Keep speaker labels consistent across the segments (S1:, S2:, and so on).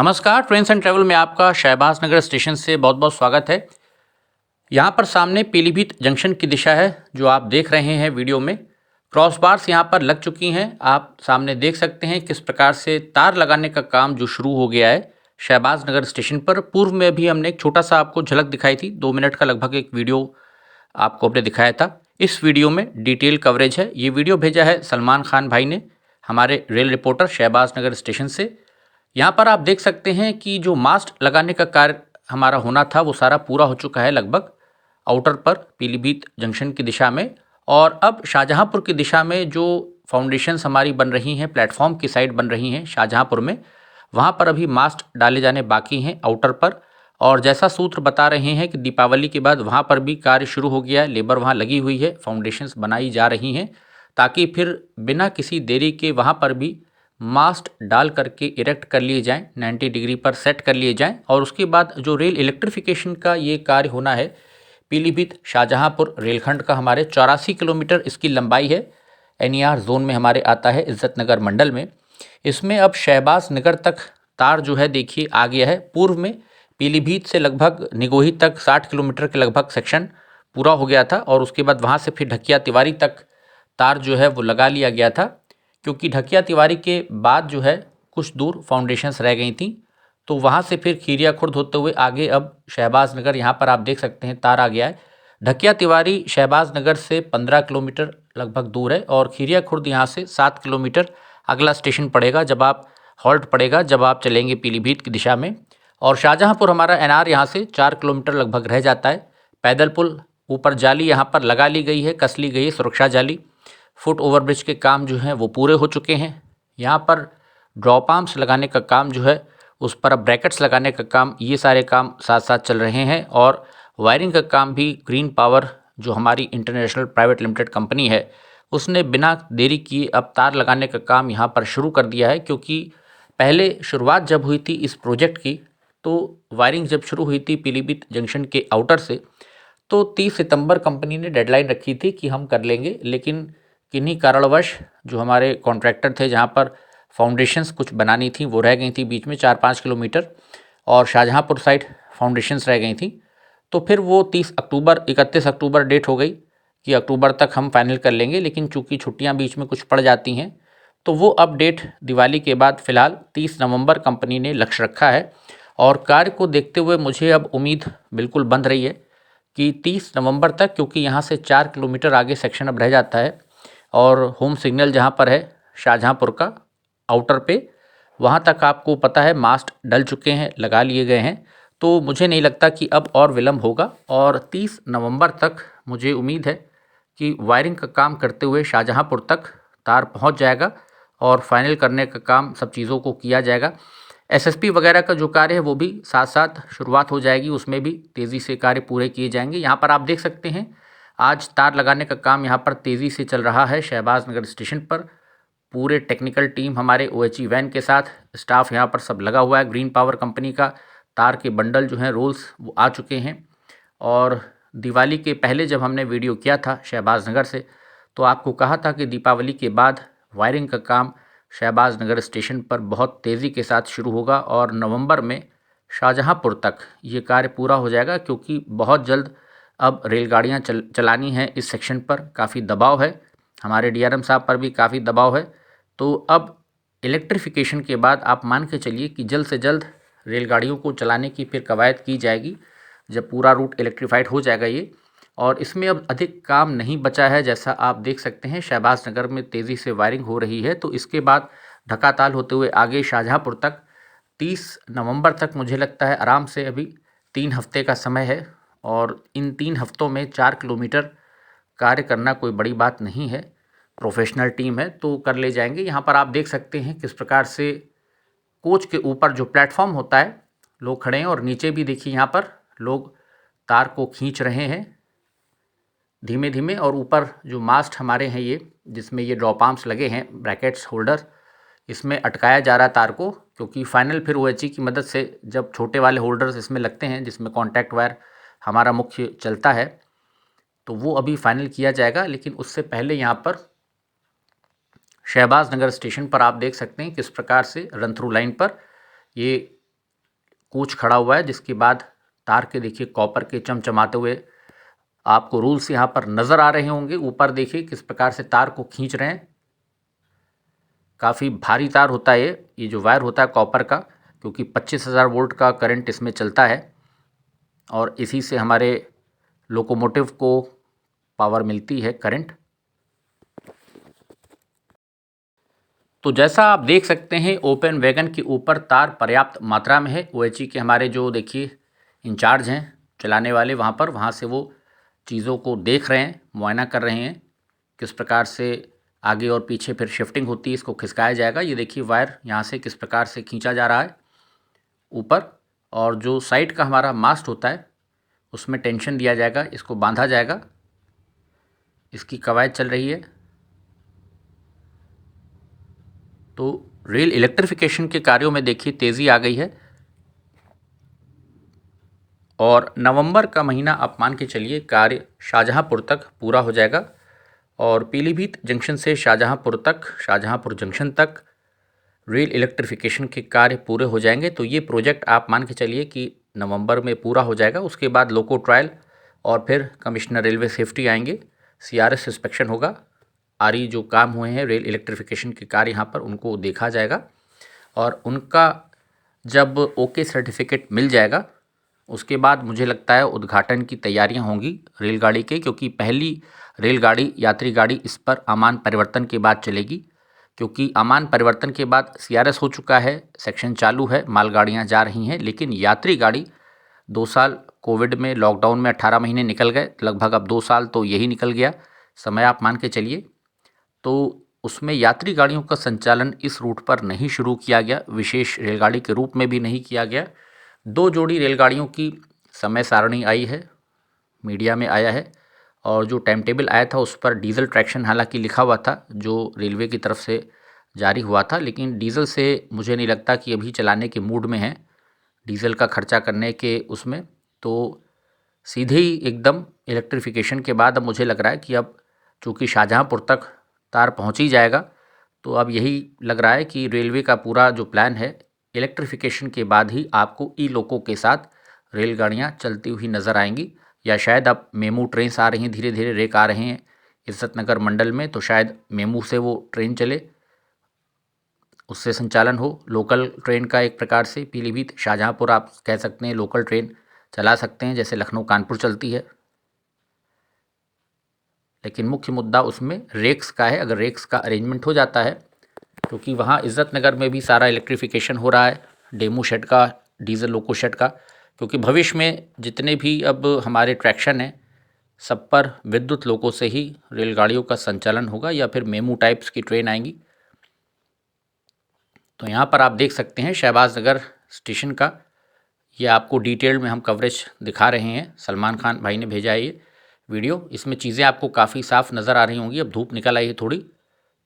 S1: नमस्कार, trains and travel में आपका शहबाज नगर स्टेशन से बहुत बहुत स्वागत है। यहाँ पर सामने पीलीभीत जंक्शन की दिशा है जो आप देख रहे हैं वीडियो में। क्रॉस बार्स यहाँ पर लग चुकी हैं। आप सामने देख सकते हैं किस प्रकार से तार लगाने का काम जो शुरू हो गया है शहबाज नगर स्टेशन पर। पूर्व में भी हमने एक छोटा सा आपको झलक दिखाई थी, 2 मिनट का लगभग एक वीडियो आपको हमने दिखाया था। इस वीडियो में डिटेल कवरेज है। ये वीडियो भेजा है सलमान खान भाई ने, हमारे रेल रिपोर्टर शहबाज नगर स्टेशन से। यहाँ पर आप देख सकते हैं कि जो मास्ट लगाने का कार्य हमारा होना था वो सारा पूरा हो चुका है लगभग आउटर पर पीलीभीत जंक्शन की दिशा में। और अब शाहजहांपुर की दिशा में जो फाउंडेशंस हमारी बन रही हैं, प्लेटफॉर्म की साइड बन रही हैं शाहजहांपुर में, वहाँ पर अभी मास्ट डाले जाने बाकी हैं आउटर पर। और जैसा सूत्र बता रहे हैं कि दीपावली के बाद वहाँ पर भी कार्य शुरू हो गया है, लेबर वहाँ लगी हुई है, फाउंडेशंस बनाई जा रही हैं ताकि फिर बिना किसी देरी के वहाँ पर भी मास्ट डाल करके इरेक्ट कर लिए जाएं, 90 डिग्री पर सेट कर लिए जाएं। और उसके बाद जो रेल इलेक्ट्रिफिकेशन का ये कार्य होना है पीलीभीत शाहजहांपुर रेलखंड का, हमारे 84 किलोमीटर इसकी लंबाई है। एनईआर जोन में हमारे आता है इज्जत नगर मंडल में। इसमें अब शहबाज नगर तक तार जो है देखिए आ गया है। पूर्व में पीलीभीत से लगभग निगोही तक 60 किलोमीटर के लगभग सेक्शन पूरा हो गया था और उसके बाद वहाँ से फिर ढकिया तिवारी तक तार जो है वो लगा लिया गया था, क्योंकि ढकिया तिवारी के बाद जो है कुछ दूर फाउंडेशंस रह गई थी। तो वहाँ से फिर खीरिया खुर्द होते हुए आगे अब शहबाज नगर, यहाँ पर आप देख सकते हैं तार आ गया है। ढकिया तिवारी शहबाज नगर से 15 किलोमीटर लगभग दूर है और खीरिया खुर्द यहाँ से 7 किलोमीटर अगला स्टेशन पड़ेगा जब आप हॉल्ट पड़ेगा जब आप चलेंगे पीलीभीत की दिशा में। और शाहजहांपुर हमारा एनआर यहाँ से 4 किलोमीटर लगभग रह जाता है। पैदल पुल ऊपर जाली यहाँ पर लगा ली गई है, कस ली गई है सुरक्षा जाली। फुट ओवरब्रिज के काम जो हैं वो पूरे हो चुके हैं। यहाँ पर ड्रॉप आर्म्स लगाने का काम जो है, उस पर अब ब्रैकेट्स लगाने का काम, ये सारे काम साथ साथ चल रहे हैं। और वायरिंग का काम भी ग्रीन पावर जो हमारी इंटरनेशनल प्राइवेट लिमिटेड कंपनी है उसने बिना देरी किए अब तार लगाने का काम यहाँ पर शुरू कर दिया है। क्योंकि पहले शुरुआत जब हुई थी इस प्रोजेक्ट की, तो वायरिंग जब शुरू हुई थी पीलीभीत जंक्शन के आउटर से, तो 30 सितंबर कंपनी ने डेडलाइन रखी थी कि हम कर लेंगे। लेकिन किन्हीं कारणवश जो हमारे कॉन्ट्रैक्टर थे, जहाँ पर फाउंडेशंस कुछ बनानी थी वो रह गई थी बीच में 4-5 किलोमीटर, और शाहजहांपुर साइड फाउंडेशंस रह गई थी। तो फिर वो 31 अक्टूबर डेट हो गई कि अक्टूबर तक हम फाइनल कर लेंगे। लेकिन चूंकि छुट्टियां बीच में कुछ पड़ जाती हैं तो वो अब डेट दिवाली के बाद फ़िलहाल 30 नवंबर कंपनी ने लक्ष्य रखा है। और कार्य को देखते हुए मुझे अब उम्मीद बिल्कुल बंध रही है कि 30 नवंबर तक, क्योंकि यहाँ से 4 किलोमीटर आगे सेक्शन अब रह जाता है और होम सिग्नल जहाँ पर है शाहजहांपुर का आउटर पे, वहाँ तक आपको पता है मास्ट डल चुके हैं, लगा लिए गए हैं। तो मुझे नहीं लगता कि अब और विलम्ब होगा और 30 नवंबर तक मुझे उम्मीद है कि वायरिंग का काम करते हुए शाहजहांपुर तक तार पहुँच जाएगा और फाइनल करने का काम सब चीज़ों को किया जाएगा। एसएसपी वगैरह का जो कार्य है वो भी साथ साथ शुरुआत हो जाएगी, उसमें भी तेज़ी से कार्य पूरे किए जाएंगे। यहाँ पर आप देख सकते हैं आज तार लगाने का काम यहाँ पर तेज़ी से चल रहा है शहबाज नगर स्टेशन पर। पूरे टेक्निकल टीम हमारे ओएचई वैन के साथ स्टाफ यहाँ पर सब लगा हुआ है। ग्रीन पावर कंपनी का तार के बंडल जो हैं रोल्स वो आ चुके हैं। और दिवाली के पहले जब हमने वीडियो किया था शहबाज नगर से, तो आपको कहा था कि दीपावली के बाद वायरिंग का काम शहबाज नगर स्टेशन पर बहुत तेज़ी के साथ शुरू होगा और नवंबर में शाहजहांपुर तक ये कार्य पूरा हो जाएगा। क्योंकि बहुत जल्द अब रेलगाड़ियाँ चलानी हैं इस सेक्शन पर, काफ़ी दबाव है, हमारे डीआरएम साहब पर भी काफ़ी दबाव है। तो अब इलेक्ट्रिफिकेशन के बाद आप मान के चलिए कि जल्द से जल्द रेलगाड़ियों को चलाने की फिर कवायद की जाएगी जब पूरा रूट इलेक्ट्रीफाइड हो जाएगा ये। और इसमें अब अधिक काम नहीं बचा है। जैसा आप देख सकते हैं शहबाज नगर में तेज़ी से वायरिंग हो रही है, तो इसके बाद ढकाताल होते हुए आगे शाहजहांपुर तक 30 नवंबर तक मुझे लगता है आराम से अभी 3 हफ्ते का समय है। और इन 3 हफ्तों में 4 किलोमीटर कार्य करना कोई बड़ी बात नहीं है, प्रोफेशनल टीम है तो कर ले जाएंगे। यहाँ पर आप देख सकते हैं किस प्रकार से कोच के ऊपर जो प्लेटफॉर्म होता है लोग खड़े हैं और नीचे भी देखिए यहाँ पर लोग तार को खींच रहे हैं धीमे धीमे। और ऊपर जो मास्ट हमारे हैं ये, जिसमें ये ड्रॉप आर्म्स लगे हैं ब्रैकेट्स होल्डर, इसमें अटकाया जा रहा है तार को। क्योंकि फाइनल फिर ओएचई की मदद से जब छोटे वाले होल्डर्स इसमें लगते हैं जिसमें कॉन्टैक्ट वायर हमारा मुख्य चलता है, तो वो अभी फाइनल किया जाएगा। लेकिन उससे पहले यहाँ पर शहबाज नगर स्टेशन पर आप देख सकते हैं किस प्रकार से रन थ्रू लाइन पर ये कोच खड़ा हुआ है, जिसके बाद तार के देखिए कॉपर के चमचमाते हुए आपको रूल्स यहाँ पर नज़र आ रहे होंगे। ऊपर देखिए किस प्रकार से तार को खींच रहे हैं। काफ़ी भारी तार होता है ये जो वायर होता है कॉपर का, क्योंकि 25,000 वोल्ट का करंट इसमें चलता है और इसी से हमारे लोकोमोटिव को पावर मिलती है, करंट। तो जैसा आप देख सकते हैं ओपन वैगन के ऊपर तार पर्याप्त मात्रा में है। OHE के हमारे जो देखिए इंचार्ज हैं चलाने वाले, वहाँ से वो चीज़ों को देख रहे हैं, मुआयना कर रहे हैं किस प्रकार से आगे और पीछे फिर शिफ्टिंग होती है, इसको खिसकाया जाएगा। ये देखिए वायर यहाँ से किस प्रकार से खींचा जा रहा है ऊपर, और जो साइड का हमारा मास्ट होता है उसमें टेंशन दिया जाएगा, इसको बांधा जाएगा। इसकी कवायद चल रही है। तो रेल इलेक्ट्रिफिकेशन के कार्यों में देखिए तेज़ी आ गई है और नवंबर का महीना आप मान के चलिए कार्य शाहजहांपुर तक पूरा हो जाएगा और पीलीभीत जंक्शन से शाहजहांपुर जंक्शन तक रेल इलेक्ट्रिफिकेशन के कार्य पूरे हो जाएंगे। तो ये प्रोजेक्ट आप मान के चलिए कि नवंबर में पूरा हो जाएगा। उसके बाद लोको ट्रायल और फिर कमिश्नर रेलवे सेफ्टी आएंगे, CRS इंस्पेक्शन होगा। आरी जो काम हुए हैं रेल इलेक्ट्रिफिकेशन के कार्य यहाँ पर उनको देखा जाएगा और उनका जब ओके सर्टिफिकेट मिल जाएगा उसके बाद मुझे लगता है उद्घाटन की तैयारियां होंगी रेलगाड़ी के, क्योंकि पहली रेलगाड़ी यात्री गाड़ी इस पर अमान परिवर्तन के बाद चलेगी। क्योंकि अमान परिवर्तन के बाद CRS हो चुका है, सेक्शन चालू है, मालगाड़ियां जा रही हैं, लेकिन यात्री गाड़ी 2 साल कोविड में लॉकडाउन में 18 महीने निकल गए, लगभग अब 2 साल तो यही निकल गया समय आप मान के चलिए। तो उसमें यात्री गाड़ियों का संचालन इस रूट पर नहीं शुरू किया गया, विशेष रेलगाड़ी के रूप में भी नहीं किया गया। 2 जोड़ी रेलगाड़ियों की समय सारणी आई है, मीडिया में आया है, और जो टाइम टेबल आया था उस पर डीजल ट्रैक्शन हालांकि लिखा हुआ था जो रेलवे की तरफ से जारी हुआ था, लेकिन डीजल से मुझे नहीं लगता कि अभी चलाने के मूड में है, डीजल का खर्चा करने के उसमें। तो सीधे ही एकदम इलेक्ट्रिफिकेशन के बाद अब मुझे लग रहा है कि अब चूँकि शाहजहांपुर तक तार पहुँच ही जाएगा, तो अब यही लग रहा है कि रेलवे का पूरा जो प्लान है इलेक्ट्रिफिकेशन के बाद ही आपको ई लोको के साथ रेलगाड़ियाँ चलती हुई नज़र आएंगी। या शायद अब मेमू ट्रेन्स आ रही हैं, धीरे धीरे रेक आ रहे हैं इज्जतनगर मंडल में, तो शायद मेमू से वो ट्रेन चले, उससे संचालन हो। लोकल ट्रेन का एक प्रकार से पीलीभीत शाहजहांपुर आप कह सकते हैं लोकल ट्रेन चला सकते हैं, जैसे लखनऊ कानपुर चलती है। लेकिन मुख्य मुद्दा उसमें रेक्स का है। अगर रेक्स का अरेंजमेंट हो जाता है, क्योंकि वहाँ इज्जतनगर में भी सारा इलेक्ट्रिफिकेशन हो रहा है, डेमू शेड का, डीजल लोको शेड का, क्योंकि भविष्य में जितने भी अब हमारे ट्रैक्शन हैं सब पर विद्युत लोको से ही रेलगाड़ियों का संचालन होगा या फिर मेमू टाइप्स की ट्रेन आएंगी। तो यहाँ पर आप देख सकते हैं शहबाज नगर स्टेशन का, ये आपको डिटेल में हम कवरेज दिखा रहे हैं। सलमान खान भाई ने भेजा है ये वीडियो, इसमें चीज़ें आपको काफ़ी साफ़ नज़र आ रही होंगी। अब धूप निकल आई है थोड़ी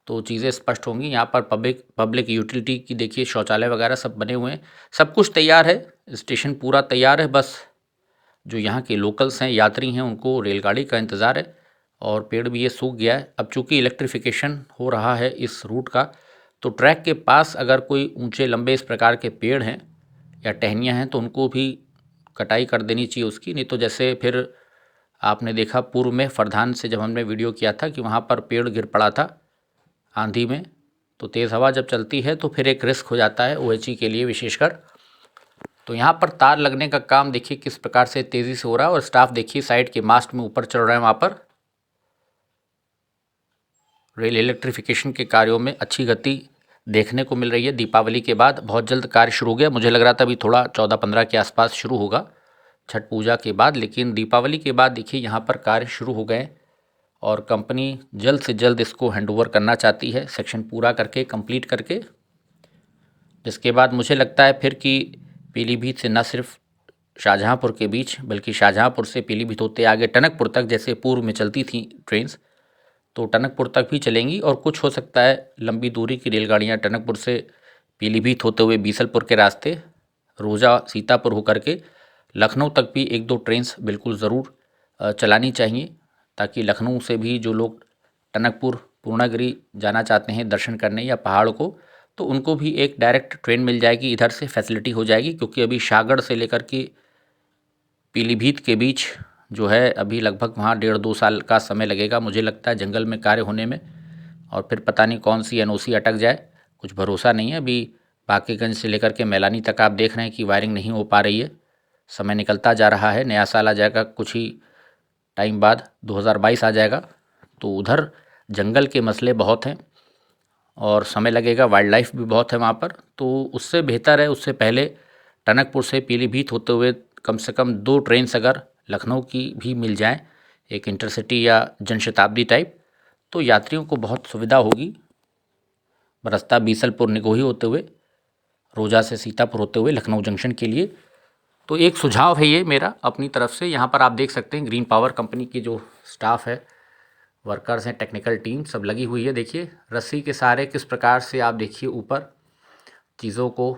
S1: तो चीज़ें स्पष्ट होंगी। यहाँ पर पब्लिक यूटिलिटी की देखिए शौचालय वगैरह सब बने हुए हैं, सब कुछ तैयार है, स्टेशन पूरा तैयार है। बस जो यहाँ के लोकल्स हैं, यात्री हैं, उनको रेलगाड़ी का इंतज़ार है। और पेड़ भी ये सूख गया है। अब चूँकि इलेक्ट्रिफिकेशन हो रहा है इस रूट का, तो ट्रैक के पास अगर कोई ऊंचे लंबे इस प्रकार के पेड़ हैं या टहनियाँ हैं तो उनको भी कटाई कर देनी चाहिए उसकी, नहीं तो जैसे फिर आपने देखा पूर्व में फरधान से जब हमने वीडियो किया था कि वहाँ पर पेड़ गिर पड़ा था आंधी में, तो तेज़ हवा जब चलती है तो फिर एक रिस्क हो जाता है OHE के लिए विशेषकर। तो यहाँ पर तार लगने का काम देखिए किस प्रकार से तेज़ी से हो रहा है और स्टाफ देखिए साइड के मास्ट में ऊपर चढ़ रहे हैं। वहाँ पर रेल इलेक्ट्रिफिकेशन के कार्यों में अच्छी गति देखने को मिल रही है। दीपावली के बाद बहुत जल्द कार्य शुरू हो गया, मुझे लग रहा था अभी थोड़ा 14-15 के आसपास शुरू होगा छठ पूजा के बाद, लेकिन दीपावली के बाद देखिए यहाँ पर कार्य शुरू हो गए और कंपनी जल्द से जल्द इसको हैंडओवर करना चाहती है, सेक्शन पूरा करके कंप्लीट करके। जिसके बाद मुझे लगता है फिर कि पीलीभीत से न सिर्फ शाहजहांपुर के बीच बल्कि शाहजहांपुर से पीलीभीत होते आगे टनकपुर तक, जैसे पूर्व में चलती थी ट्रेन्स, तो टनकपुर तक भी चलेंगी। और कुछ हो सकता है लंबी दूरी की रेलगाड़ियाँ टनकपुर से पीलीभीत होते हुए बीसलपुर के रास्ते रोजा सीतापुर होकर के लखनऊ तक भी 1-2 ट्रेन्स बिल्कुल ज़रूर चलानी चाहिए, ताकि लखनऊ से भी जो लोग टनकपुर पूर्णागिरी जाना चाहते हैं दर्शन करने या पहाड़ को, तो उनको भी एक डायरेक्ट ट्रेन मिल जाएगी, इधर से फैसिलिटी हो जाएगी। क्योंकि अभी शाहगढ़ से लेकर के पीलीभीत के बीच जो है अभी लगभग वहाँ 1.5-2 साल का समय लगेगा मुझे लगता है जंगल में कार्य होने में। और फिर पता नहीं कौन सी एनओसी अटक जाए, कुछ भरोसा नहीं है। अभी बाकीगंज से लेकर के मैलानी तक आप देख रहे हैं कि वायरिंग नहीं हो पा रही है। समय निकलता जा रहा है, नया साल आ जाएगा कुछ ही टाइम बाद, 2022 आ जाएगा। तो उधर जंगल के मसले बहुत हैं और समय लगेगा, वाइल्ड लाइफ भी बहुत है वहाँ पर। तो उससे बेहतर है उससे पहले टनकपुर से पीलीभीत होते हुए कम से कम 2 ट्रेन अगर लखनऊ की भी मिल जाएं, एक इंटरसिटी या जनशताब्दी टाइप, तो यात्रियों को बहुत सुविधा होगी। रास्ता बीसलपुर निगोही होते हुए, रोजा से सीतापुर होते हुए लखनऊ जंक्शन के लिए। तो एक सुझाव है ये मेरा अपनी तरफ से। यहाँ पर आप देख सकते हैं ग्रीन पावर कंपनी की जो स्टाफ है, वर्कर्स हैं, टेक्निकल टीम सब लगी हुई है। देखिए रस्सी के सहारे किस प्रकार से आप देखिए ऊपर चीज़ों को,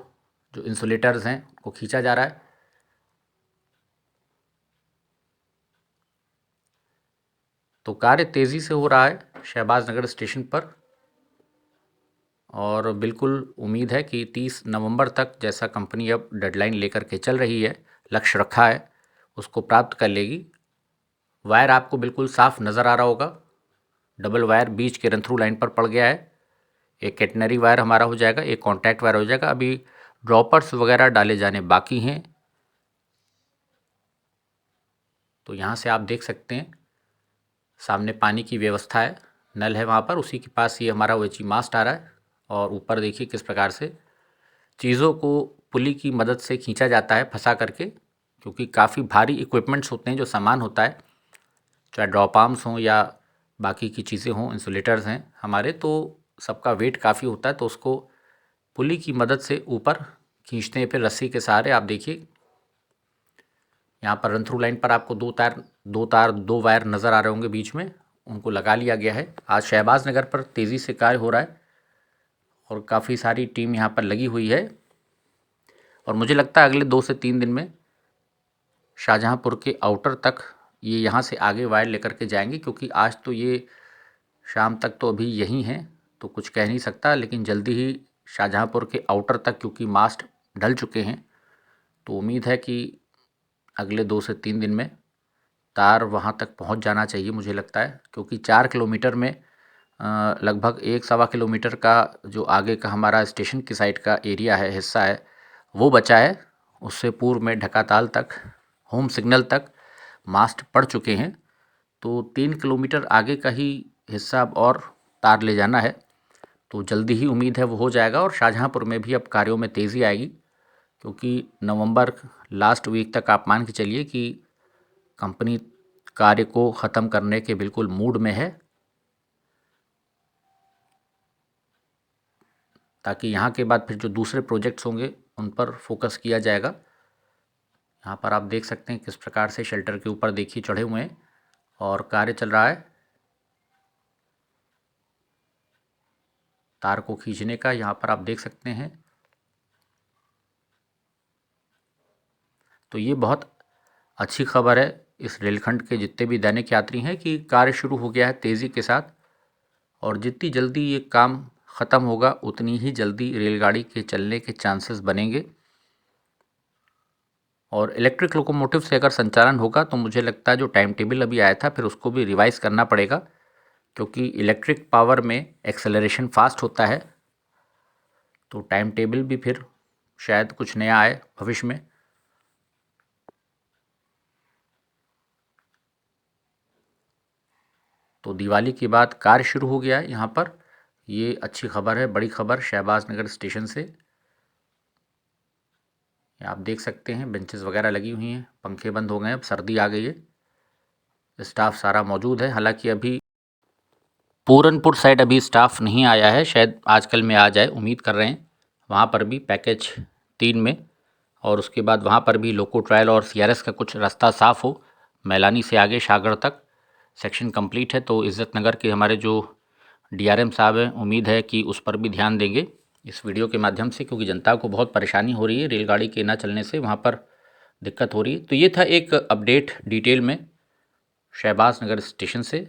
S1: जो इंसुलेटर्स हैं, को खींचा जा रहा है। तो कार्य तेज़ी से हो रहा है शहबाज नगर स्टेशन पर और बिल्कुल उम्मीद है कि 30 नवंबर तक, जैसा कंपनी अब डेडलाइन लेकर के चल रही है, लक्ष्य रखा है, उसको प्राप्त कर लेगी। वायर आपको बिल्कुल साफ नज़र आ रहा होगा, डबल वायर बीच के रन थ्रू लाइन पर पड़ गया है। एक कैटनरी वायर हमारा हो जाएगा, एक कॉन्टैक्ट वायर हो जाएगा। अभी ड्रॉपर्स वगैरह डाले जाने बाकी हैं। तो यहाँ से आप देख सकते हैं सामने पानी की व्यवस्था है, नल है वहाँ पर, उसी के पास ये हमारा OHE मास्ट आ रहा है। और ऊपर देखिए किस प्रकार से चीज़ों को पुली की मदद से खींचा जाता है फंसा करके, क्योंकि काफ़ी भारी इक्विपमेंट्स होते हैं, जो सामान होता है, चाहे ड्रॉप आर्म्स हों या बाकी की चीज़ें हों, इंसुलेटर्स हैं हमारे, तो सबका वेट काफ़ी होता है। तो उसको पुली की मदद से ऊपर खींचते हैं, फिर रस्सी के सहारे। आप देखिए यहाँ पर रन थ्रू लाइन पर आपको दो वायर नज़र आ रहे होंगे बीच में, उनको लगा लिया गया है। आज शहबाज नगर पर तेज़ी से कार्य हो रहा है और काफ़ी सारी टीम यहाँ पर लगी हुई है। और मुझे लगता है अगले 2 से 3 दिन में शाहजहाँपुर के आउटर तक ये यहाँ से आगे वायर लेकर के जाएंगे। क्योंकि आज तो ये शाम तक तो अभी यहीं हैं, तो कुछ कह नहीं सकता, लेकिन जल्दी ही शाहजहाँपुर के आउटर तक, क्योंकि मास्ट ढल चुके हैं, तो उम्मीद है कि अगले 2 से 3 दिन में तार वहाँ तक पहुँच जाना चाहिए मुझे लगता है। क्योंकि 4 किलोमीटर में लगभग 1-1.25 किलोमीटर का जो आगे का हमारा स्टेशन की साइड का एरिया है, हिस्सा है, वो बचा है। उससे पूर्व में ढकाताल तक, होम सिग्नल तक मास्ट पड़ चुके हैं। तो 3 किलोमीटर आगे का ही हिस्सा अब और तार ले जाना है। तो जल्दी ही उम्मीद है वो हो जाएगा। और शाहजहाँपुर में भी अब कार्यों में तेज़ी आएगी, क्योंकि नवंबर लास्ट वीक तक आप मान के चलिए कि कंपनी कार्य को ख़त्म करने के बिल्कुल मूड में है, ताकि यहाँ के बाद फिर जो दूसरे प्रोजेक्ट्स होंगे उन पर फोकस किया जाएगा। यहाँ पर आप देख सकते हैं किस प्रकार से शेल्टर के ऊपर देखिए चढ़े हुए हैं और कार्य चल रहा है तार को खींचने का। यहाँ पर आप देख सकते हैं। तो ये बहुत अच्छी खबर है इस रेलखंड के जितने भी दैनिक यात्री हैं कि कार्य शुरू हो गया है तेज़ी के साथ। और जितनी जल्दी ये काम ख़त्म होगा उतनी ही जल्दी रेलगाड़ी के चलने के चांसेस बनेंगे। और इलेक्ट्रिक लोकोमोटिव से अगर संचालन होगा तो मुझे लगता है जो टाइम टेबल अभी आया था फिर उसको भी रिवाइज़ करना पड़ेगा, क्योंकि इलेक्ट्रिक पावर में एक्सेलरेशन फास्ट होता है। तो टाइम टेबल भी फिर शायद कुछ नया आए भविष्य में। तो दिवाली के बाद कार्य शुरू हो गया है यहाँ पर, ये अच्छी खबर है, बड़ी खबर शहबाज नगर स्टेशन से। आप देख सकते हैं बेंचेस वगैरह लगी हुई हैं, पंखे बंद हो गए हैं, अब सर्दी आ गई है, स्टाफ सारा मौजूद है। हालांकि अभी पूरनपुर साइड अभी स्टाफ नहीं आया है, शायद आजकल में आ जाए, उम्मीद कर रहे हैं। वहाँ पर भी पैकेज 3 में, और उसके बाद वहाँ पर भी लोको ट्रायल और CRS का कुछ रास्ता साफ़ हो। मैलानी से आगे शाहगढ़ तक सेक्शन कंप्लीट है। तो इज़्ज़त नगर के हमारे जो DRM साहब हैं, उम्मीद है कि उस पर भी ध्यान देंगे इस वीडियो के माध्यम से, क्योंकि जनता को बहुत परेशानी हो रही है रेलगाड़ी के ना चलने से, वहाँ पर दिक्कत हो रही है। तो ये था एक अपडेट डिटेल में शहबाज नगर स्टेशन से।